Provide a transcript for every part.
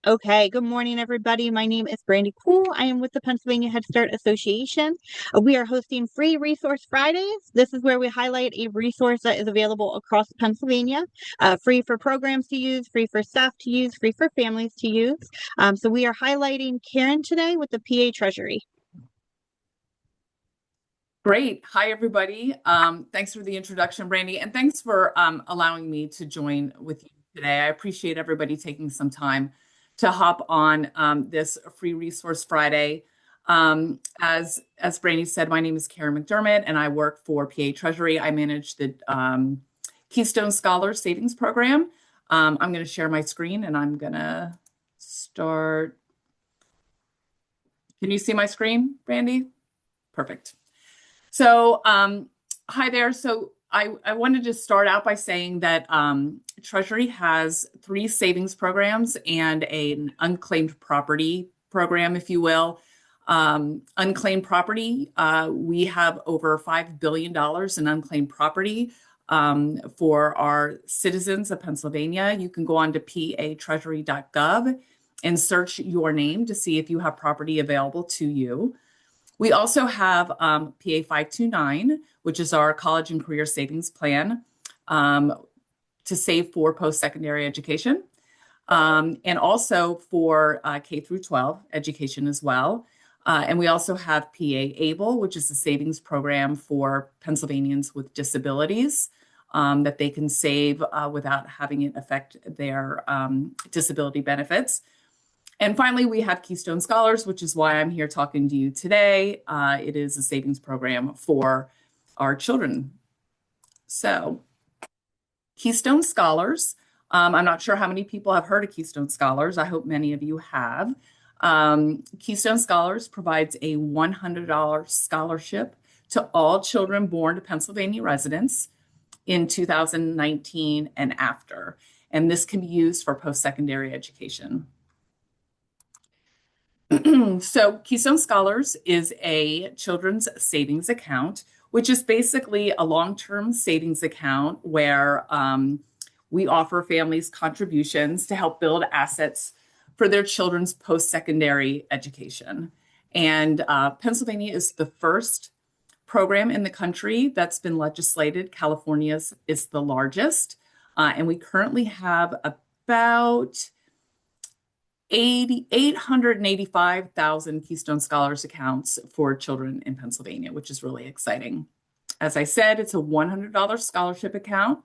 Okay, good morning, everybody. My name is Brandy Cool. I am with the Pennsylvania Head Start Association. We are hosting Free Resource Fridays. This is where we highlight a resource that is available across Pennsylvania, free for programs to use, free for staff to use, free for families to use. So we are highlighting Karen today with the PA Treasury. Great. Hi, everybody. Thanks for the introduction, Brandy, and thanks for allowing me to join with you today. I appreciate everybody taking some time to hop on this Free Resource Friday. As Brandy said, my name is Karen McDermott, and I work for PA Treasury. I manage the Keystone Scholars Savings Program. I'm going to share my screen, and I'm going to start. Can you see my screen, Brandy? Perfect. So, hi there. So I wanted to start out by saying that Treasury has 3 savings programs and an unclaimed property program, if you will. Unclaimed property, we have over $5 billion in unclaimed property for our citizens of Pennsylvania. You can go on to patreasury.gov and search your name to see if you have property available to you. We also have PA 529, which is our college and career savings plan to save for post-secondary education, and also for K through 12 education as well. And we also have PA ABLE, which is a savings program for Pennsylvanians with disabilities that they can save without having it affect their disability benefits. And finally, we have Keystone Scholars, which is why I'm here talking to you today. It is a savings program for our children. So, Keystone Scholars, I'm not sure how many people have heard of Keystone Scholars. I hope many of you have. Keystone Scholars provides a $100 scholarship to all children born to Pennsylvania residents in 2019 and after. And this can be used for post-secondary education. So Keystone Scholars is a children's savings account, which is basically a long-term savings account where we offer families contributions to help build assets for their children's post-secondary education. And Pennsylvania is the first program in the country that's been legislated. California's is the largest. And we currently have about 885,000 Keystone Scholars accounts for children in Pennsylvania, which is really exciting. As I said, it's a $100 scholarship account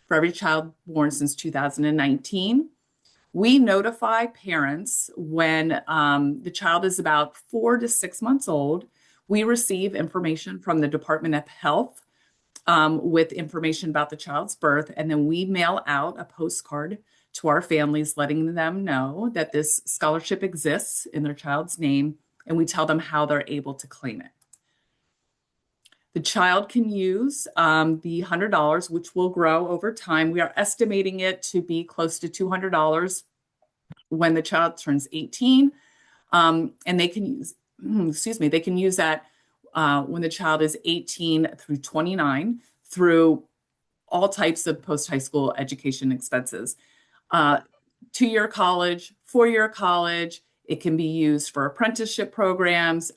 for every child born since 2019. We notify parents when the child is about 4 to 6 months old. We receive information from the Department of Health with information about the child's birth, and then we mail out a postcard to our families, letting them know that this scholarship exists in their child's name, and we tell them how they're able to claim it. The child can use the $100, which will grow over time. We are estimating it to be close to $200 when the child turns 18, and they can use, they can use that when the child is 18 through 29 through all types of post-high school education expenses. 2-year college, 4-year college. It can be used for apprenticeship programs.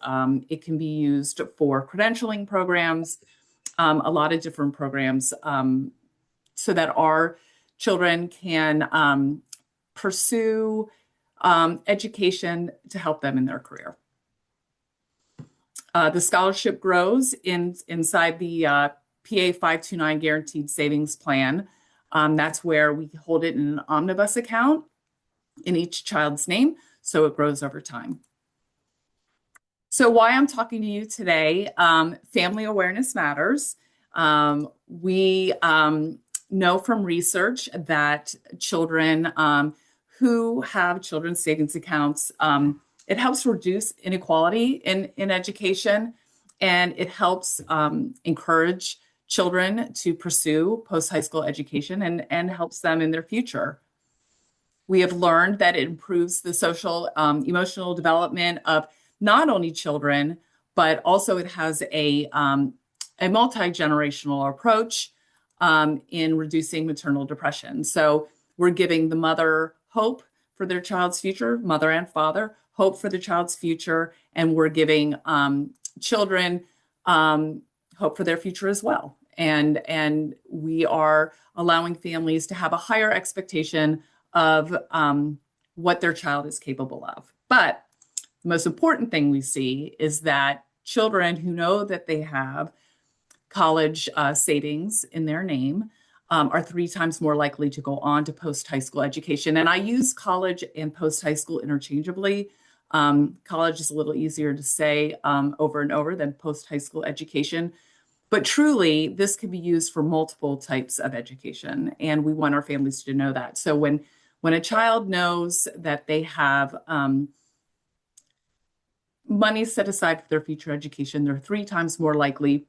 It can be used for credentialing programs, a lot of different programs, so that our children can pursue education to help them in their career. The scholarship grows inside the PA 529 Guaranteed Savings Plan. That's where we hold it in an omnibus account in each child's name, so it grows over time. So why I'm talking to you today, family awareness matters. We know from research that children who have children's savings accounts, it helps reduce inequality in education, and it helps encourage children to pursue post-high school education and helps them in their future. We have learned that it improves the social, emotional development of not only children, but also it has a multi-generational approach in reducing maternal depression. So we're giving the mother hope for their child's future, mother and father, hope for the child's future, and we're giving children hope for their future as well. And we are allowing families to have a higher expectation of what their child is capable of. But the most important thing we see is that children who know that they have college savings in their name are 3 times more likely to go on to post-high school education. And I use college and post-high school interchangeably. College is a little easier to say over and over than post-high school education. But truly, this can be used for multiple types of education. And we want our families to know that. So when a child knows that they have money set aside for their future education, they're 3 times more likely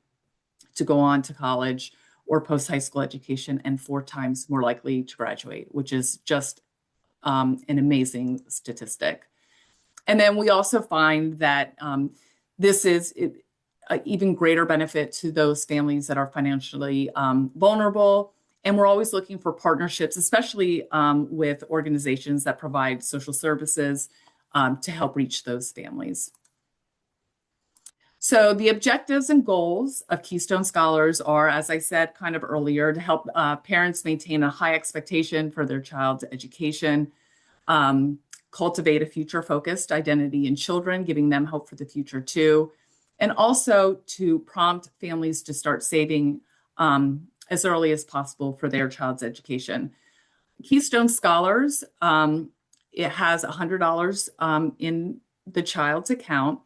to go on to college or post-high school education and 4 times more likely to graduate, which is just an amazing statistic. And then we also find that this is an even greater benefit to those families that are financially vulnerable. And we're always looking for partnerships, especially with organizations that provide social services to help reach those families. So the objectives and goals of Keystone Scholars are, as I said kind of earlier, to help parents maintain a high expectation for their child's education, cultivate a future-focused identity in children, giving them hope for the future too, and also to prompt families to start saving as early as possible for their child's education. Keystone Scholars, it has $100 in the child's account.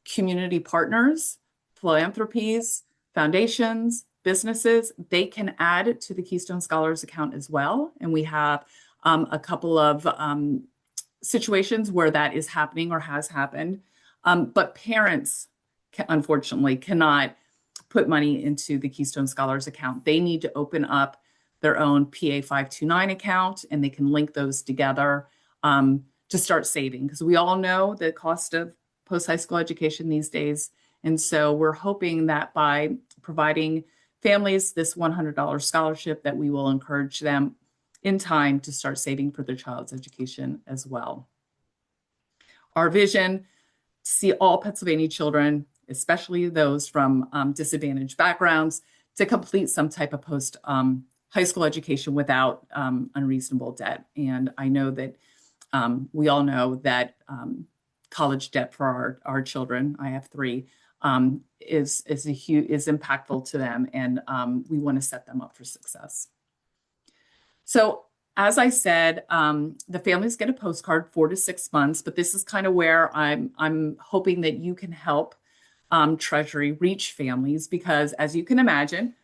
Community partners, philanthropies, foundations, businesses, they can add to the Keystone Scholars account as well. And we have a couple of situations where that is happening or has happened. But parents, unfortunately, cannot put money into the Keystone Scholars account. They need to open up their own PA 529 account, and they can link those together to start saving. Because we all know the cost of post-high school education these days. And so we're hoping that by providing families this $100 scholarship that we will encourage them in time to start saving for their child's education as well. Our vision, to see all Pennsylvania children, especially those from disadvantaged backgrounds, to complete some type of post-high school education without unreasonable debt. And I know that we all know that college debt for our children, I have 3, is impactful to them, and we want to set them up for success. So as I said, the families get a postcard 4 to 6 months, but this is kind of where I'm hoping that you can help Treasury reach families, because as you can imagine,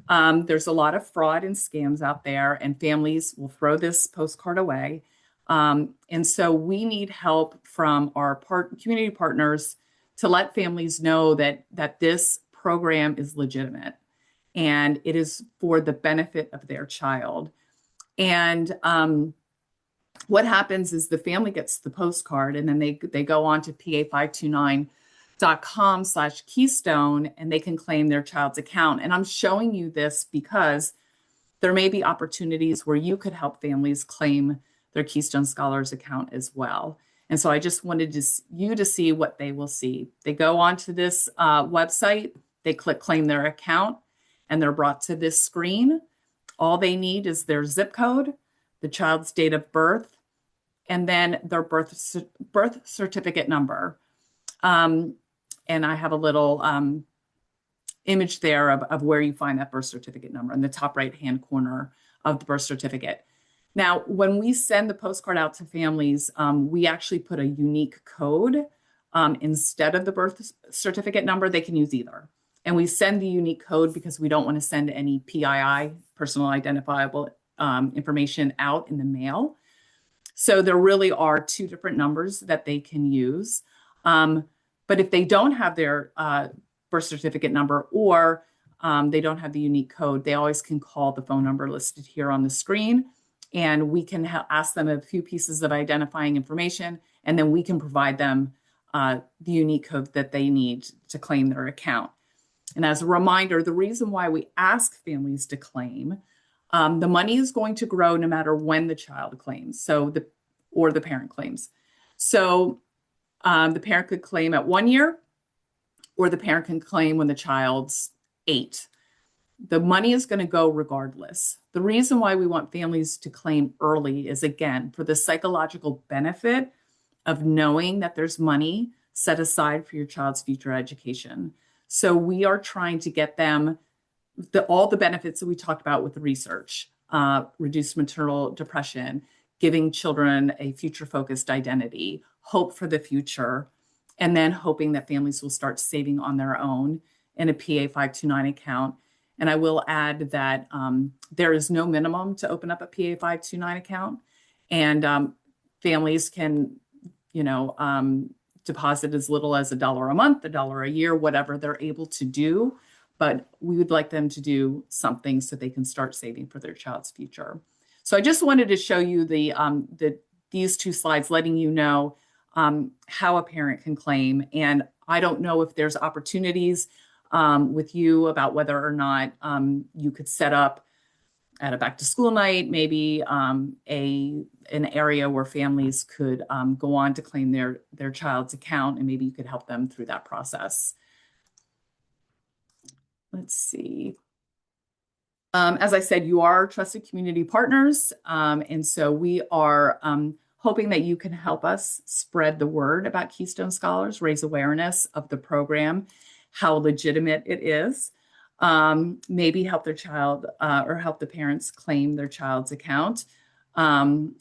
there's a lot of fraud and scams out there, and families will throw this postcard away. And so we need help from our community partners to let families know that this program is legitimate and it is for the benefit of their child. And what happens is the family gets the postcard, and then they go on to pa529.com/keystone, and they can claim their child's account. And I'm showing you this because there may be opportunities where you could help families claim their Keystone Scholars account as well. And so I just wanted you to see what they will see. They go onto this website, they click claim their account, and they're brought to this screen. All they need is their zip code, the child's date of birth, and then their birth certificate number. And I have a little image there of where you find that birth certificate number in the top right-hand corner of the birth certificate. Now, when we send the postcard out to families, we actually put a unique code instead of the birth certificate number. They can use either. And we send the unique code because we don't want to send any PII, personal identifiable information, out in the mail. So there really are 2 different numbers that they can use. But if they don't have their birth certificate number, or they don't have the unique code, they always can call the phone number listed here on the screen. And we can ask them a few pieces of identifying information, and then we can provide them the unique code that they need to claim their account. And as a reminder, the reason why we ask families to claim The money is going to grow no matter when the child claims, or the parent claims. So the parent could claim at 1 year, or the parent can claim when the child's 8. The money is going to go regardless. The reason why we want families to claim early is, again, for the psychological benefit of knowing that there's money set aside for your child's future education. So we are trying to get them all the benefits that we talked about with the research, reduced maternal depression, giving children a future-focused identity, hope for the future, and then hoping that families will start saving on their own in a PA 529 account. And I will add that there is no minimum to open up a PA 529 account, and families can, deposit as little as $1 a month, $1 a year, whatever they're able to do. But we would like them to do something so they can start saving for their child's future. So I just wanted to show you these 2 slides, letting you know how a parent can claim. And I don't know if there's opportunities with you about whether or not you could set up at a back to school night, maybe an area where families could go on to claim their child's account, and maybe you could help them through that process. Let's see. As I said, you are trusted community partners. And so we are hoping that you can help us spread the word about Keystone Scholars, raise awareness of the program, how legitimate it is, maybe help their child or help the parents claim their child's account.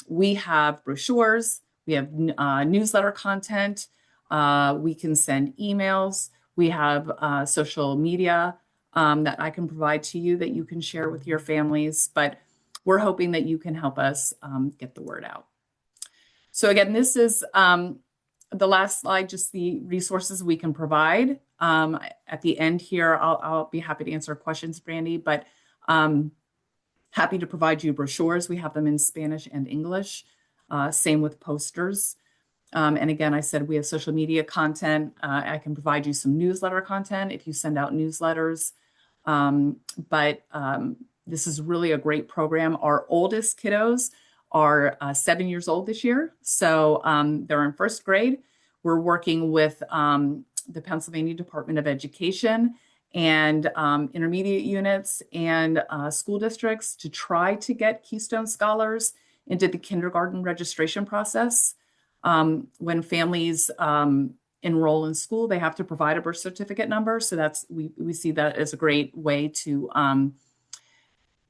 We have brochures, we have newsletter content, we can send emails, we have social media that I can provide to you that you can share with your families, but we're hoping that you can help us get the word out. So again, this is the last slide, just the resources we can provide. At the end here, I'll be happy to answer questions, Brandy, but happy to provide you brochures. We have them in Spanish and English, same with posters. And again, I said we have social media content. I can provide you some newsletter content if you send out newsletters. But this is really a great program. Our oldest kiddos are 7 years old this year. So they're in 1st grade. We're working with the Pennsylvania Department of Education and intermediate units and school districts to try to get Keystone Scholars into the kindergarten registration process. When families enroll in school, they have to provide a birth certificate number. So we see that as a great way to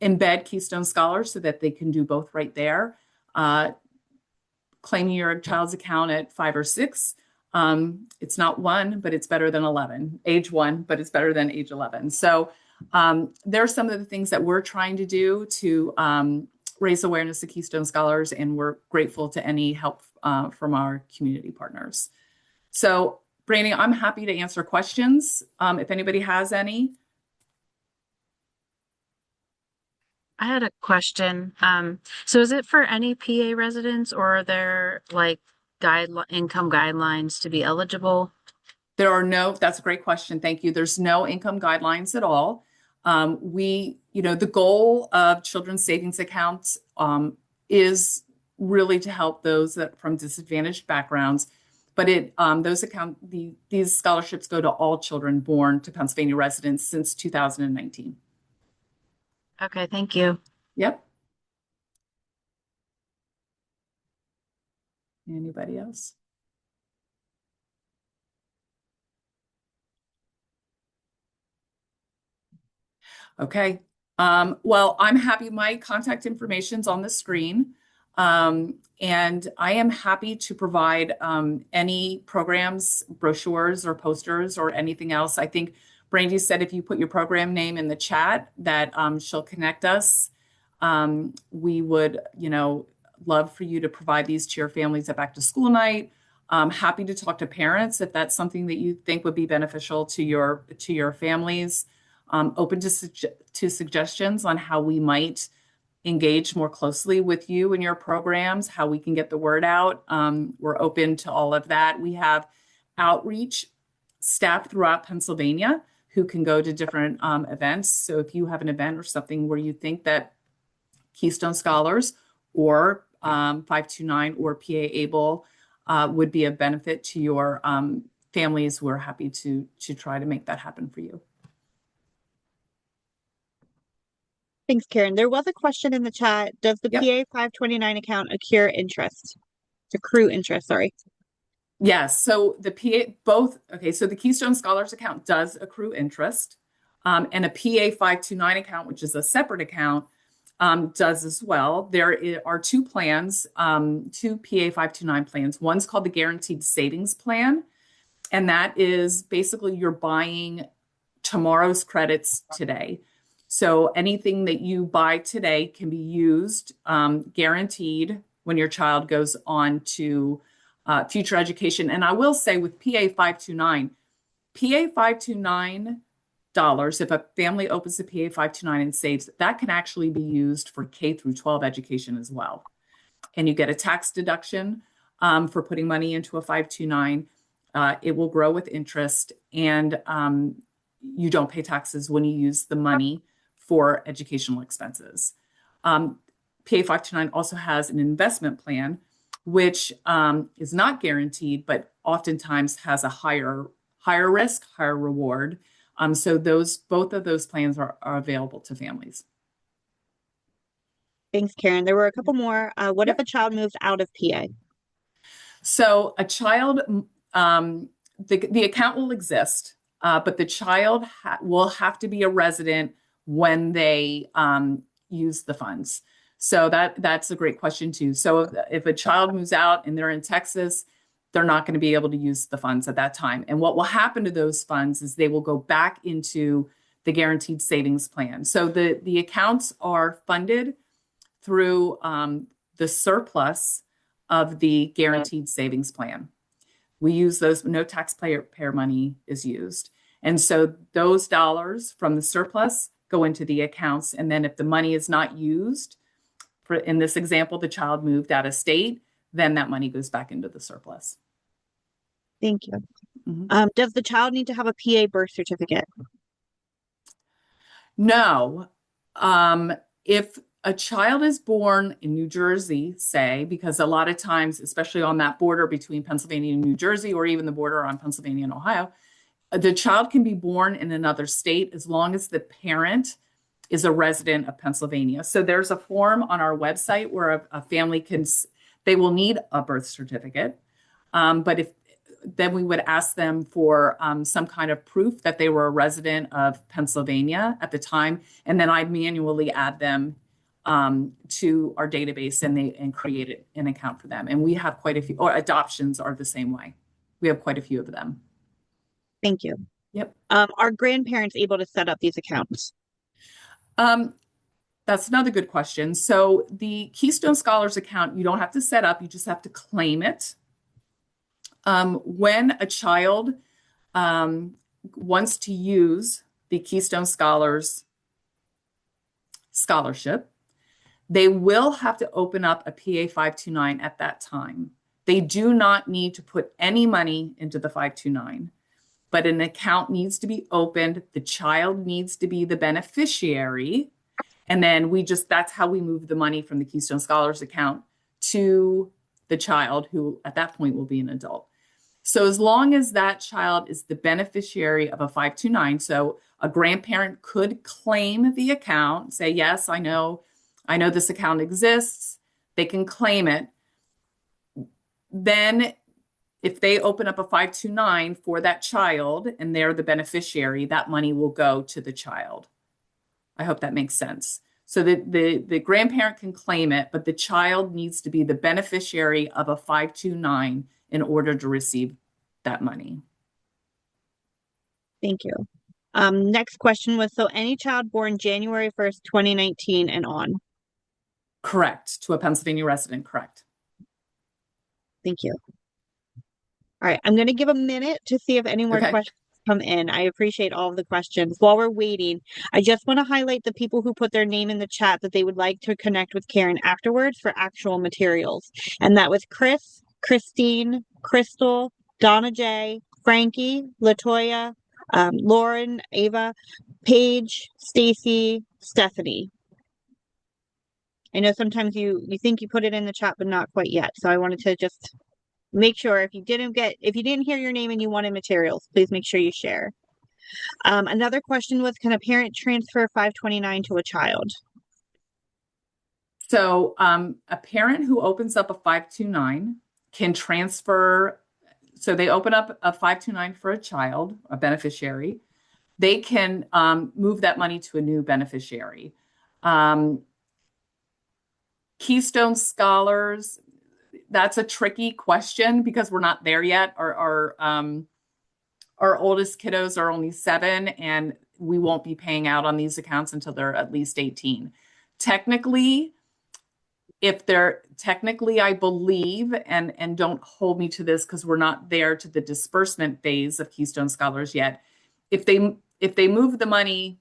embed Keystone Scholars so that they can do both right there. Claiming your child's account at 5 or 6. It's not 1, but it's better than 11. Age 1, but it's better than age 11. So there are some of the things that we're trying to do to raise awareness of Keystone Scholars, and we're grateful to any help from our community partners. So, Brandy, I'm happy to answer questions if anybody has any. I had a question. So is it for any PA residents, or are there like income guidelines to be eligible? That's a great question. Thank you. There's no income guidelines at all. The goal of children's savings accounts is really to help those that from disadvantaged backgrounds. But these scholarships go to all children born to Pennsylvania residents since 2019. Okay, thank you. Yep. Anybody else? Okay. Well, I'm happy. My contact information's on the screen. And I am happy to provide any programs, brochures, or posters, or anything else. I think Brandy said if you put your program name in the chat that she'll connect us. We would, love for you to provide these to your families at back to school night. Happy to talk to parents if that's something that you think would be beneficial to your families. Open to suggestions on how we might engage more closely with you and your programs, how we can get the word out. We're open to all of that. We have outreach staff throughout Pennsylvania who can go to different events. So if you have an event or something where you think that Keystone Scholars or 529 or PA Able would be a benefit to your families. We're happy to try to make that happen for you. Thanks, Karen. There was a question in the chat. Does the Yep. PA 529 account accrue interest, sorry. Yes. So the so the Keystone Scholars account does accrue interest. And a PA 529 account, which is a separate account, does as well. There are two plans, two PA 529 plans. One's called the Guaranteed Savings Plan, and that is basically you're buying tomorrow's credits today. So anything that you buy today can be used, guaranteed, when your child goes on to future education. And I will say with PA 529 dollars, if a family opens the PA 529 and saves, that can actually be used for K through 12 education as well. And you get a tax deduction for putting money into a 529. It will grow with interest, and you don't pay taxes when you use the money for educational expenses. PA 529 also has an investment plan, which is not guaranteed, but oftentimes has a higher risk, higher reward. So both of those plans are available to families. Thanks, Karen. There were a couple more. What if a child moves out of PA? So a child, the account will exist, but the child will have to be a resident when they use the funds. So that's a great question too. So if a child moves out and they're in Texas, they're not going to be able to use the funds at that time. And what will happen to those funds is they will go back into the Guaranteed Savings Plan. So the accounts are funded through the surplus of the Guaranteed Savings Plan. We use those, no taxpayer money is used. And so those dollars from the surplus go into the accounts. And then if the money is not used, in this example, the child moved out of state, then that money goes back into the surplus. Thank you. Mm-hmm. Does the child need to have a PA birth certificate? No. If a child is born in New Jersey, say, because a lot of times, especially on that border between Pennsylvania and New Jersey, or even the border on Pennsylvania and Ohio, the child can be born in another state as long as the parent is a resident of Pennsylvania. So there's a form on our website where a family they will need a birth certificate. But then we would ask them for some kind of proof that they were a resident of Pennsylvania at the time. And then I'd manually add them to our database and create an account for them. And we have quite a few, or adoptions are the same way. We have quite a few of them. Thank you. Yep. Are grandparents able to set up these accounts? That's another good question. So the Keystone Scholars account, you don't have to set up, you just have to claim it. When a child wants to use the Keystone Scholars scholarship, they will have to open up a PA 529 at that time. They do not need to put any money into the 529, but an account needs to be opened. The child needs to be the beneficiary. And then that's how we move the money from the Keystone Scholars account to the child, who at that point will be an adult. So as long as that child is the beneficiary of a 529, so a grandparent could claim the account, say, yes, I know this account exists. They can claim it. Then if they open up a 529 for that child and they're the beneficiary, that money will go to the child. I hope that makes sense. So the grandparent can claim it, but the child needs to be the beneficiary of a 529 in order to receive that money. Thank you. Next question was, so any child born January 1st, 2019 and on? Correct. To a Pennsylvania resident, correct. Thank you. All right, I'm going to give a minute to see if any more questions come in. I appreciate all of the questions. While we're waiting, I just want to highlight the people who put their name in the chat that they would like to connect with Karen afterwards for actual materials. And that was Chris, Christine, Crystal, Donna J, Frankie, Latoya, Lauren, Ava, Paige, Stacy, Stephanie. I know sometimes you think you put it in the chat, but not quite yet. So I wanted to just make sure if you didn't hear your name and you wanted materials, please make sure you share. Another question was, can a parent transfer 529 to a child? So a parent who opens up a 529 can transfer. So they open up a 529 for a child, a beneficiary. They can move that money to a new beneficiary. Keystone Scholars, that's a tricky question because we're not there yet. Our oldest kiddos are only 7, and we won't be paying out on these accounts until they're at least 18. Technically, I believe, and don't hold me to this because we're not there to the disbursement phase of Keystone Scholars yet. If they move the money,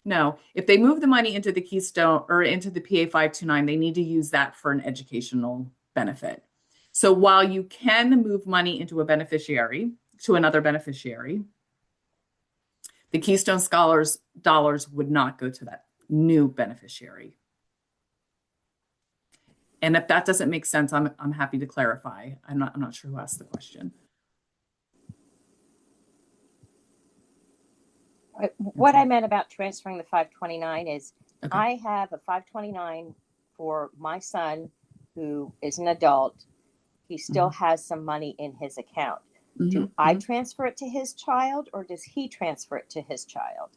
if they move the money into the Keystone or into the PA 529, they need to use that for an educational benefit. So while you can move money into a beneficiary, to another beneficiary, the Keystone Scholars dollars would not go to that new beneficiary. And if that doesn't make sense, I'm happy to clarify. I'm not sure who asked the question. What I meant about transferring the 529 is Okay. I have a 529 for my son who is an adult. He still has some money in his account. Do I transfer it to his child, or does he transfer it to his child?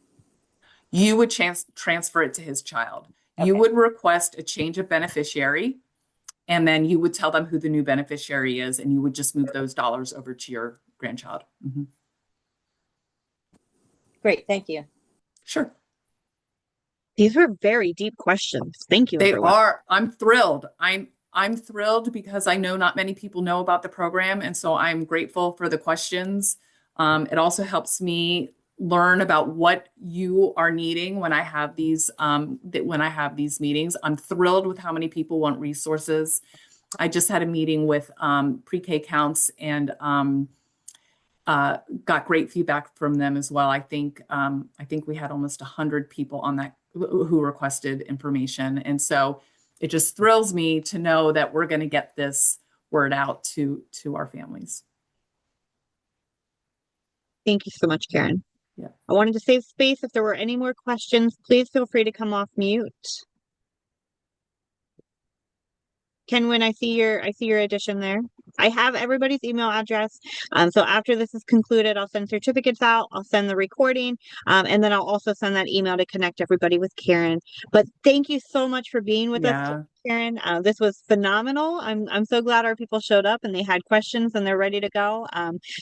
You would transfer it to his child. Okay. You would request a change of beneficiary, and then you would tell them who the new beneficiary is, and you would just move those dollars over to your grandchild. Great, thank you. Sure. These were very deep questions. Thank you, They everyone. are. I'm thrilled. I'm thrilled because I know not many people know about the program, and so I'm grateful for the questions. It also helps me learn about what you are needing when I have these meetings. I'm thrilled with how many people want resources. I just had a meeting with pre-K counts and got great feedback from them as well. I think we had almost 100 people on that who requested information, and so it just thrills me to know that we're going to get this word out to our families. Thank you so much, Karen. Yeah. I wanted to save space. If there were any more questions, please feel free to come off mute. Kenwin, I see your addition there. I have everybody's email address. So after this is concluded, I'll send certificates out. I'll send the recording, and then I'll also send that email to connect everybody with Karen. But thank you so much for being with us, Karen. This was phenomenal. I'm so glad our people showed up and they had questions and they're ready to go.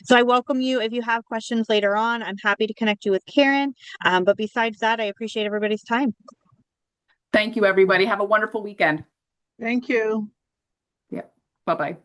So I welcome you if you have questions later on. I'm happy to connect you with Karen. But besides that, I appreciate everybody's time. Thank you, everybody. Have a wonderful weekend. Thank you. Yeah. Bye-bye.